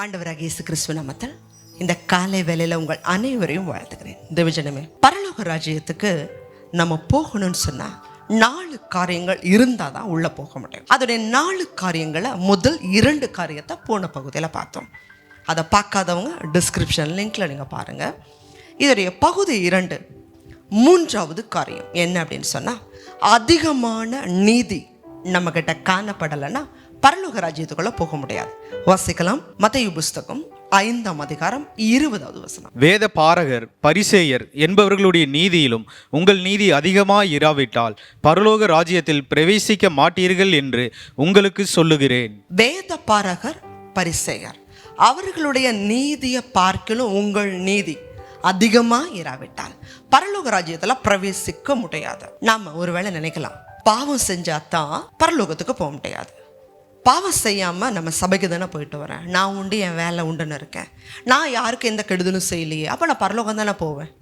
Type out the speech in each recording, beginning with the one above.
ஆண்டவராக இயேசு கிறிஸ்துவ நாமத்தில் இந்த காலை வேளையில் உங்கள் அனைவரையும் வாழ்த்துக்கிறேன். தேவஜனமே, பரலோக ராஜ்யத்துக்கு நம்ம போகணும்னு சொன்னால் 4 காரியங்கள் இருந்தால் தான் உள்ளே போக முடியும். அதோடைய 4 காரியங்களை முதல் 2 காரியத்தை போன பகுதியில் பார்த்தோம். அதை பார்க்காதவங்க டிஸ்கிரிப்ஷன் லிங்க்ல நீங்கள் பாருங்கள். இதோடைய பகுதி 2 3வது காரியம் என்ன அப்படின்னு சொன்னால், அதிகமான நீதி நம்மக்கிட்ட காணப்படலைன்னா பரலோக ராஜ்யத்துக்குள்ள போக முடியாது. வாசிக்கலாம். மத்தேயு புஸ்தகம் 5ஆம் அதிகாரம் 20வது வசனம். வேத பாரகர் பரிசேயர் என்பவர்களுடைய நீதியிலும் உங்கள் நீதி அதிகமாய் இராவிட்டால் பரலோக ராஜ்யத்தில் பிரவேசிக்க மாட்டீர்கள் என்று உங்களுக்கு சொல்லுகிறேன். வேத பாரகர் பரிசேயர் அவர்களுடைய நீதியை பார்க்கலும் உங்கள் நீதி அதிகமா இராவிட்டால் பரலோக ராஜ்யத்துல பிரவேசிக்க முடியாது. நாம ஒருவேளை நினைக்கலாம், பாவம் செஞ்சாதான் பரலோகத்துக்கு போக முடியாது. பாவம் செய்யாமல் நம்ம சபைக்கு தானே போயிட்டு வரேன், நான் உண்டு என் வேலை உண்டுன்னு இருக்கேன், நான் யாருக்கு எந்த கெடுதலும் செய்யலையே, அப்போ நான் பரலோகம் தானே போவேன்.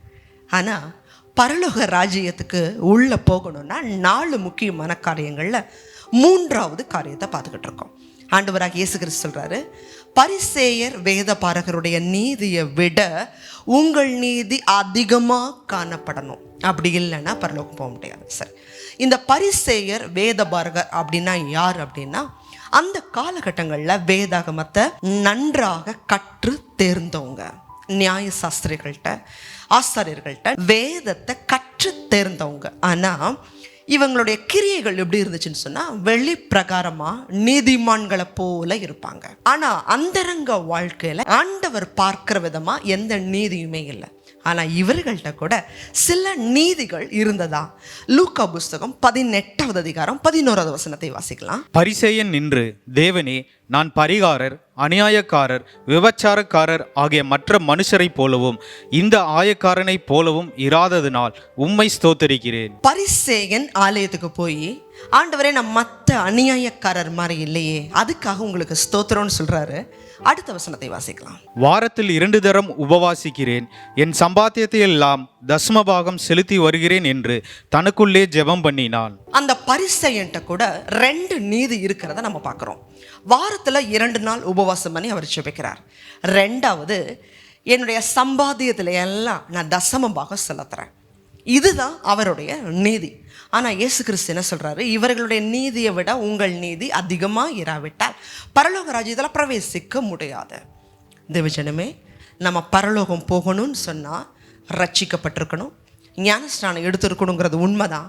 ஆனால் பரலோக ராஜ்யத்துக்கு உள்ளே போகணும்னா 4 முக்கியமான காரியங்களில் 3வது காரியத்தை பார்த்துக்கிட்டு இருக்கோம். ஆண்டவராக இயேசு கிறிஸ்து சொல்கிறாரு, பரிசேயர் வேத பாரகருடைய நீதியை விட உங்கள் நீதி அதிகமாக காணப்படணும், அப்படி இல்லைன்னா பரலோகம் போக முடியாது. சரி, இந்த பரிசேயர் வேத பாரகர் அப்படின்னா யார் அப்படின்னா, அந்த காலகட்டங்களில் வேதாகமத்தை நன்றாக கற்று தேர்ந்தவங்க, நியாய சாஸ்திரிகள்கிட்ட ஆசாரியர்கள்ட்ட வேதத்தை கற்று தேர்ந்தவங்க. ஆனால் இவங்களுடைய கிரியைகள் எப்படி இருந்துச்சுன்னு சொன்னால், வெளி பிரகாரமாக நீதிமான்களை போல இருப்பாங்க. ஆனால் அந்தரங்க வாழ்க்கையில் ஆண்டவர் பார்க்கிற விதமாக எந்த நீதியுமே இல்லை. ஆனால் இவர்கள்ட்ட கூட சில நீதிகள் இருந்ததா. லூக்கா புஸ்தகம் 18வது அதிகாரம் 11வது வசனத்தை வாசிக்கலாம். பரிசேயன் நின்று, தேவனே, நான் பரிகாரர், அநியாயக்காரர், விபச்சாரக்காரர் ஆகிய மற்ற மனுஷரை போலவும் இந்த ஆயக்காரனை போலவும் இராததினால் உம்மை ஸ்தோத்தரிக்கிறேன். பரிசேயன் ஆலயத்துக்கு போய், ஆண்டவரே, நான் மற்ற அநியாயக்காரர் மாதிரி இல்லையே, அதுக்காக உங்களுக்கு ஸ்தோத்திரம்னு சொல்றாரு. அடுத்த வசனத்தை வாசிக்கலாம். வாரத்தில் 2 தரம் உபவாசிக்கிறேன், என் சம்பாத்தியத்தை எல்லாம் தசமபாகம் செலுத்தி வருகிறேன் என்று தனக்குள்ளே ஜெபம் பண்ணினான். அந்த பரிசேயன்ட்ட கூட 2 நீதி இருக்கிறத நம்ம பார்க்குறோம். வாரத்தில் 2 நாள் உபவாசம் பண்ணி அவர் ஜெபிக்கிறார். 2வது, என்னுடைய சம்பாத்தியத்தில் எல்லாம் நான் தசமபாகம் செலுத்துறேன். இதுதான் அவருடைய நீதி. ஆனால் இயேசு கிறிஸ்து என்ன சொல்கிறாரு, இவர்களுடைய நீதியை விட உங்கள் நீதி அதிகமாக இராவிட்டால் பரலோக ராஜ்யத்தில் பிரவேசிக்க முடியாது. தேவஜனமே, நம்ம பரலோகம் போகணும்னு சொன்னால் ரட்சிக்கப்பட்டிருக்கணும், ஞானஸ்நானம் எடுத்துருக்கணுங்கிறது உண்மைதான்.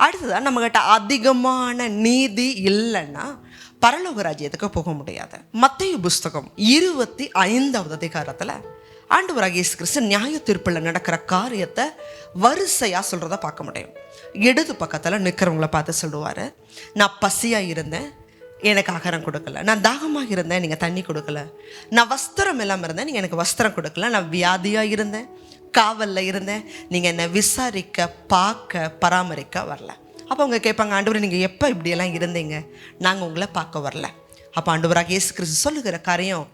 அடுத்ததான் நம்மகிட்ட அதிகமான நீதி இல்லைன்னா பரலோக ராஜ்யத்துக்கு போக முடியாது. மத்தேயு புஸ்தகம் 25வது அதிகாரத்தில் ஆண்டவராக இயேசு கிறிஸ்து நியாய தீர்ப்பில் நடக்கிற காரியத்தை வரிசையாக சொல்கிறத பார்க்க முடியும். இடது பக்கத்தில் நிற்கிறவங்கள பார்த்து சொல்லுவார், நான் பசியாக இருந்தேன், எனக்கு ஆகாரம் கொடுக்கல, நான் தாகமாக இருந்தேன், நீங்கள் தண்ணி கொடுக்கல, நான் வஸ்திரம் இல்லாமல் இருந்தேன், நீங்கள் எனக்கு வஸ்திரம் கொடுக்கல, நான் வியாதியாக இருந்தேன், காவலில் இருந்தேன், நீங்கள் என்னை விசாரிக்க, பார்க்க, பராமரிக்க வரல. அப்போ அவங்க கேட்பாங்க, ஆண்டவரே, நீங்கள் எப்போ இப்படியெல்லாம் இருந்தீங்க, நாங்கள் உங்களை பார்க்க வரல. அப்போ ஆண்டவராக இயேசு கிறிஸ்து சொல்லுகிற காரியம்,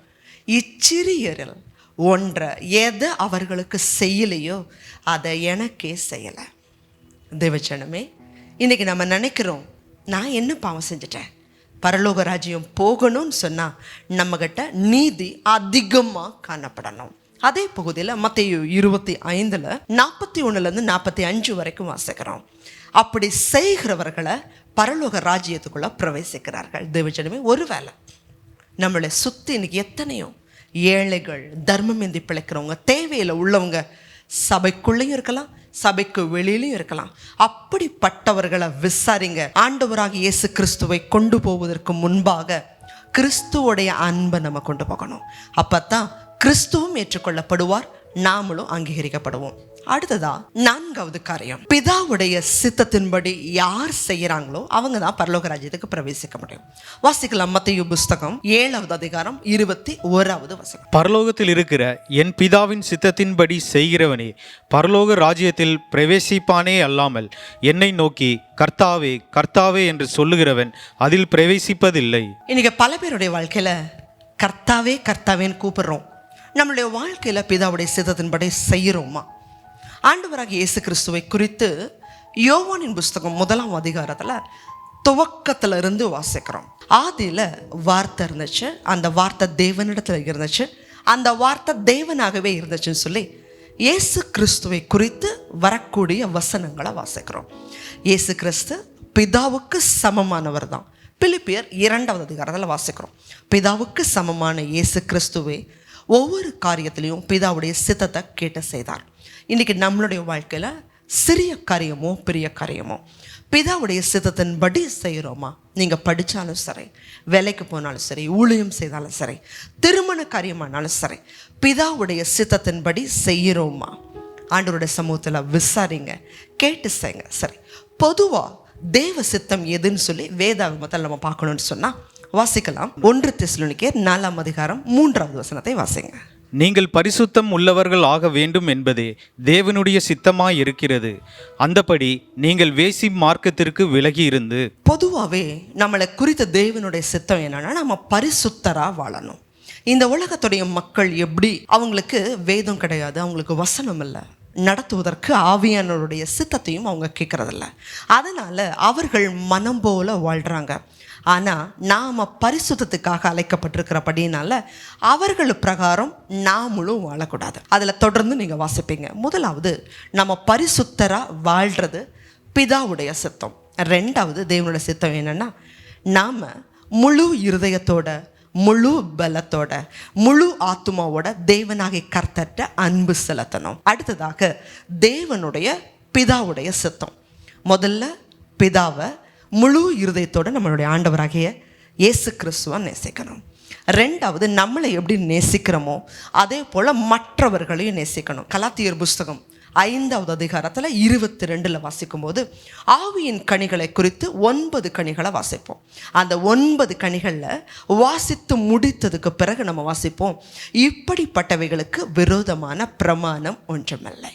இச்சிறியரில் ஒன்றை எதை அவர்களுக்கு செய்யலையோ அதை எனக்கே செய்யலை. தேவச்சனமே, இன்றைக்கி நம்ம நினைக்கிறோம், நான் என்ன பாவம் செஞ்சிட்டேன், பரலோக ராஜ்யம் போகணும்னு சொன்னால் நம்மகிட்ட நீதி அதிகமாக காணப்படணும். அதே பகுதியில் மத்தேயு 25 41 45 வரைக்கும் வாசிக்கிறோம். அப்படி செய்கிறவர்களை பரலோக ராஜ்யத்துக்குள்ள பிரவேசிக்கிறார்கள். தேவச்சனமே, ஒருவேளை நம்மளை சுற்றி இன்னைக்கு எத்தனையோ ஏழைகள், தர்மமேந்தி பிழைக்கிறவங்க, தேவையில் உள்ளவங்க சபைக்குள்ளேயும் இருக்கலாம், சபைக்கு வெளியிலையும் இருக்கலாம். அப்படிப்பட்டவர்களை விசாரிங்க. ஆண்டவராக இயேசு கிறிஸ்துவை கொண்டு போவதற்கு முன்பாக கிறிஸ்துவோடைய அன்பை நம்ம கொண்டு போகணும். அப்பத்தான் கிறிஸ்துவும் ஏற்றுக்கொள்ளப்படுவார், நாமளும் அங்கீகரிக்கப்படுவோம். அடுத்ததா 4வது காரியம், பிதாவுடைய சித்தத்தின்படி யார் செய்யறாங்களோ அவங்க தான் பரலோக ராஜ்யத்துக்கு பிரவேசிக்க முடியும். வாசிக்கலாம். மத்தேயு புஸ்தகம் 7வது அதிகாரம் 21வது வசனம். பரலோகத்தில் இருக்கிற என் பிதாவின் சித்தத்தின்படி செய்கிறவனே பரலோக ராஜ்யத்தில் பிரவேசிப்பானே அல்லாமல் என்னை நோக்கி கர்த்தாவே கர்த்தாவே என்று சொல்லுகிறவன் அதில் பிரவேசிப்பதில்லை. இன்னைக்கு பல பேருடைய வாழ்க்கையில கர்த்தாவே கர்த்தாவேன்னு கூப்பிடுறோம். நம்மளுடைய வாழ்க்கையில பிதாவுடைய சித்தத்தின்படி செய்கிறோமா? ஆண்டவராக இயேசு கிறிஸ்துவை குறித்து யோவானின் புஸ்தகம் 1ஆம் அதிகாரத்தில் துவக்கத்துல இருந்து வாசிக்கிறோம். ஆதியில வார்த்தை இருந்துச்சு, அந்த வார்த்தை தேவனிடத்துல இருந்துச்சு, அந்த வார்த்தை தேவனாகவே இருந்துச்சுன்னு சொல்லி இயேசு கிறிஸ்துவை குறித்து வரக்கூடிய வசனங்களை வாசிக்கிறோம். இயேசு கிறிஸ்து பிதாவுக்கு சமமானவர் தான். பிலிப்பியர் 2வது அதிகாரத்தில் வாசிக்கிறோம். பிதாவுக்கு சமமான இயேசு கிறிஸ்துவை ஒவ்வொரு காரியத்திலையும் பிதாவுடைய சித்தத்தை கேட்டு செய்தார். இன்றைக்கி நம்மளுடைய வாழ்க்கையில் சிறிய காரியமோ பெரிய காரியமோ பிதாவுடைய சித்தத்தின்படி செய்கிறோமா? நீங்கள் படித்தாலும் சரி, வேலைக்கு போனாலும் சரி, ஊழியம் செய்தாலும் சரி, திருமண காரியமானாலும் சரி, பிதாவுடைய சித்தத்தின்படி செய்கிறோமா? ஆண்டவருடைய சமூகத்தில் விசாரிங்க, கேட்டு செய்யுங்க. சரி, பொதுவாக தேவ சித்தம் எதுன்னு சொல்லி வேதாகமத்தில் நம்ம பார்க்கணும்னு சொன்னால் வாசிக்கலாம். 1 தெசலோனிக்கேயர் 4ஆம் அதிகாரம் 3வது வசனத்தை வாசிங்க. நீங்கள் பரிசுத்தம் உள்ளவர்கள் ஆக வேண்டும் என்பதே தேவனுடைய சித்தமாய் இருக்கிறது. அந்தபடி நீங்கள் வேசி மார்க்கத்திற்கு விலகி இருந்து. பொதுவாகவே நம்மளை குறித்த தேவனுடைய சித்தம் என்னன்னா, நம்ம பரிசுத்தராக வாழணும். இந்த உலகத்துடைய மக்கள் எப்படி, அவங்களுக்கு வேதம் கிடையாது, அவங்களுக்கு வசனம் இல்லை, நடத்துவதற்கு ஆவியானவருடைய சித்தத்தையும் அவங்க கேட்கறதில்ல. அதனால் அவர்கள் மனம் போல வாழ்கிறாங்க. ஆனால் நாம் பரிசுத்தத்துக்காக அழைக்கப்பட்டிருக்கிறபடினால அவர்கள் பிரகாரம் நாமளும் வாழக்கூடாது. அதில் தொடர்ந்து நீங்கள் வாசிப்பீங்க. முதலாவது, நம்ம பரிசுத்தராக வாழ்கிறது பிதாவுடைய சித்தம். 2வது, தேவனுடைய சித்தம் என்னென்னா, நாம் முழு இருதயத்தோட, முழு பலத்தோட, முழு ஆத்துமாவோட தேவனாகிய கர்த்தர்ட்ட அன்பு செலுத்தணும். அடுத்ததாக, தேவனுடைய பிதாவுடைய சித்தம். முதல்ல பிதாவை முழு இருதயத்தோடு நம்மளுடைய ஆண்டவராகிய இயேசு கிறிஸ்துவை நேசிக்கணும். 2வது, நம்மளை எப்படி நேசிக்கிறோமோ அதே போல் மற்றவர்களையும் நேசிக்கணும். கலாத்தியர் புஸ்தகம் 5வது அதிகாரத்தில் 22 வாசிக்கும் போது ஆவியின் கனிகளை குறித்து 9 கனிகளை வாசிப்போம். அந்த 9 கனிகளில் வாசித்து முடித்ததுக்கு பிறகு நம்ம வாசிப்போம், இப்படிப்பட்டவைகளுக்கு விரோதமான பிரமாணம் ஒன்றுமில்லை.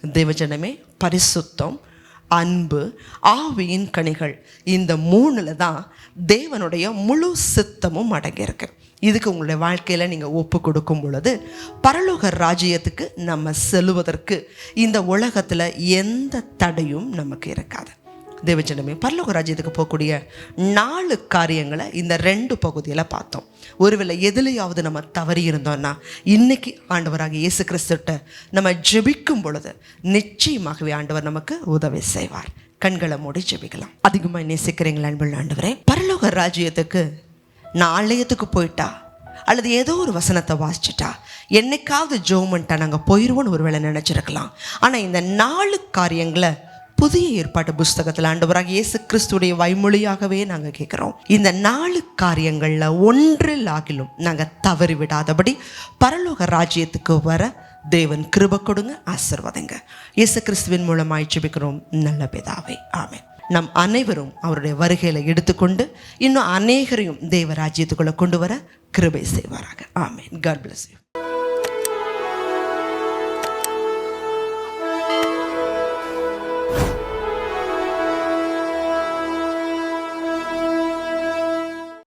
தேவஜனமே, பரிசுத்தம், அன்பு, ஆவியின் கனிகள், இந்த 3ல் தான் தேவனுடைய முழு சித்தமும் அடங்கியிருக்கு. இதுக்கு உங்களுடைய வாழ்க்கையில் நீங்கள் ஒப்பு கொடுக்கும் பொழுது பரலோக ராஜ்யத்துக்கு நம்ம செல்வதற்கு இந்த உலகத்தில் எந்த தடையும் நமக்கு இருக்காது. தேவஜனமே, பரலோக ராஜ்யத்துக்கு போகக்கூடிய 4 காரியங்களை இந்த 2 பகுதியில் பார்த்தோம். ஒருவேளை எதுலையாவது நம்ம தவறி இருந்தோம்னா இன்னைக்கு ஆண்டவராக இயேசு கிறிஸ்துட்ட நம்ம ஜெபிக்கும் பொழுது நிச்சயமாகவே ஆண்டவர் நமக்கு உதவி செய்வார். கண்களை மூடி ஜெபிக்கலாம். அதிகமாக நேசிக்கிறீங்களா அன்புள்ள ஆண்டவரே? பரலோக ராஜ்யத்துக்கு நான் ஆலயத்துக்கு போயிட்டா அல்லது ஏதோ ஒரு வசனத்தை வாசிச்சுட்டா என்னைக்காவது ஜோமெண்ட்டா நாங்கள் போயிடுவோன்னு ஒரு வேளை நினச்சிருக்கலாம். ஆனால் இந்த 4 காரியங்களை புதிய ஏற்பாட்டு புஸ்தகத்தில் ஆண்டவராக இயேசு கிறிஸ்துடைய வாய்மொழியாகவே நாங்கள் கேட்குறோம். இந்த 4 காரியங்களில் ஒன்றில் ஆகிலும் நாங்கள் தவறி விடாதபடி பரலோக ராஜ்யத்துக்கு வர தேவன் கிருபை கொடுங்க, ஆசீர்வதிங்க. இயேசு கிறிஸ்துவின் மூலமாய் ஜெபிக்கிறோம் நல்ல பிதாவே, ஆமென். நம் அனைவரும் அவருடைய வருகையில் எடுத்துக்கொண்டு இன்னும் அநேகரையும் தேவ ராஜ்யத்துக்குள்ளே கொண்டு வர கிருபை செய்வாராக. ஆமென். God bless you.